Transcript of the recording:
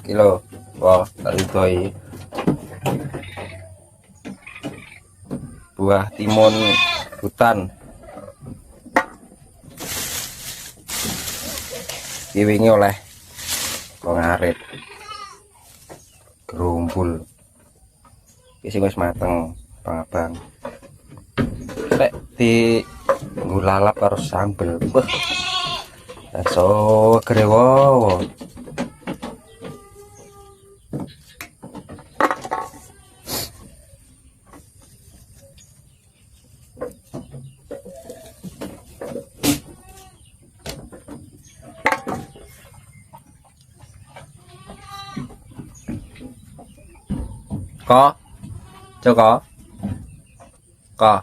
kilo. Wah, tak lidoi. Buah timun hutan. Diwingi oleh wong arit. Gerumbul. Iki wis mateng, Bang-abang. Rek di ngulalap karo sambel. Wah. So grewo. Có, cho có